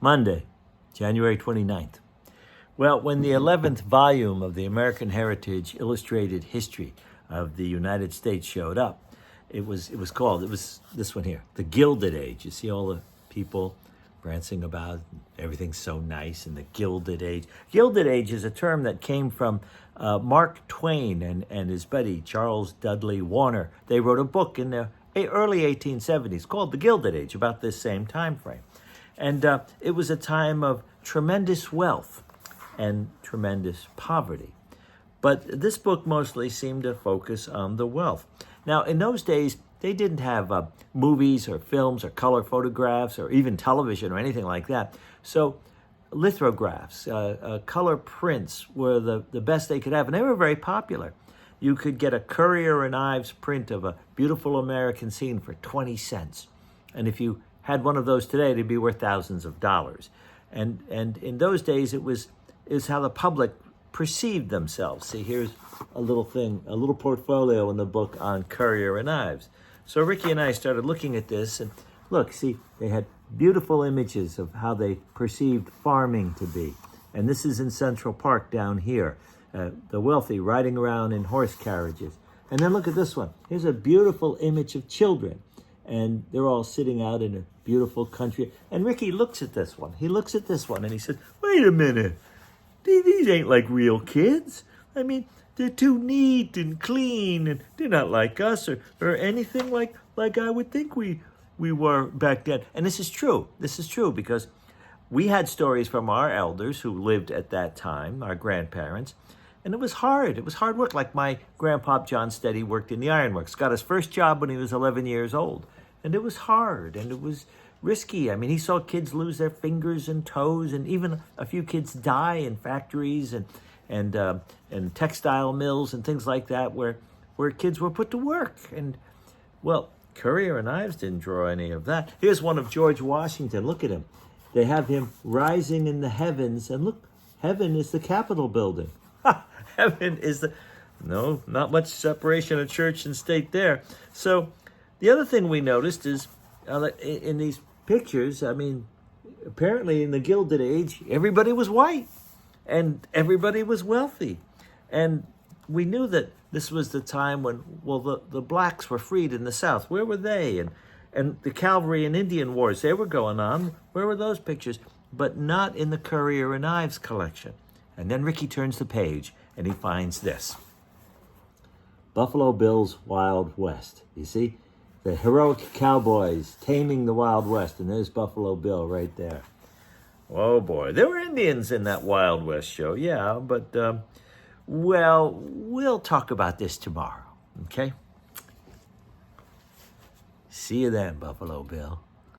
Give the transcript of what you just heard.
Monday, January 29th. Well, when the 11th volume of the American Heritage Illustrated History of the United States showed up, it was this one here, the Gilded Age. You see all the people prancing about, everything's so nice in the Gilded Age. Gilded Age is a term that came from Mark Twain and his buddy Charles Dudley Warner. They wrote a book in the early 1870s called The Gilded Age, about this same time frame. And it was a time of tremendous wealth and tremendous poverty. But this book mostly seemed to focus on the wealth. Now, in those days, they didn't have movies or films or color photographs or even television or anything like that. So lithographs, color prints were the best they could have, and they were very popular. You could get a Currier and Ives print of a beautiful American scene for 20 cents. And if you had one of those today, it'd be worth thousands of dollars. And in those days, it was how the public perceived themselves. See, here's a little portfolio in the book on Currier and Ives. So Ricky and I started looking at this, and look, see, they had beautiful images of how they perceived farming to be. And this is in Central Park down here. The wealthy riding around in horse carriages. And then look at this one. Here's a beautiful image of children. And they're all sitting out in a beautiful country. And Ricky looks at this one. He looks at this one and he says, wait a minute. These ain't like real kids. I mean, they're too neat and clean, and they're not like us or anything like I would think we were back then. And this is true. This is true because we had stories from our elders who lived at that time, our grandparents, and it was hard. It was hard work. Like my grandpa, John Steady, worked in the ironworks, got his first job when he was 11 years old. And it was hard, and it was risky. I mean, he saw kids lose their fingers and toes, and even a few kids die in factories and textile mills and things like that where kids were put to work. And, well, Currier and Ives didn't draw any of that. Here's one of George Washington. Look at him. They have him rising in the heavens, and look, heaven is the Capitol building. Heaven is no, not much separation of church and state there. So the other thing we noticed is in these pictures, I mean, apparently in the Gilded Age, everybody was white and everybody was wealthy. And we knew that this was the time when, well, the blacks were freed in the South. Where were they? And the cavalry and Indian wars, they were going on. Where were those pictures? But not in the Currier and Ives collection. And then Ricky turns the page and he finds this. Buffalo Bill's Wild West. You see? The heroic cowboys taming the Wild West. And there's Buffalo Bill right there. Oh, boy. There were Indians in that Wild West show, yeah. But, well, we'll talk about this tomorrow, okay? See you then, Buffalo Bill.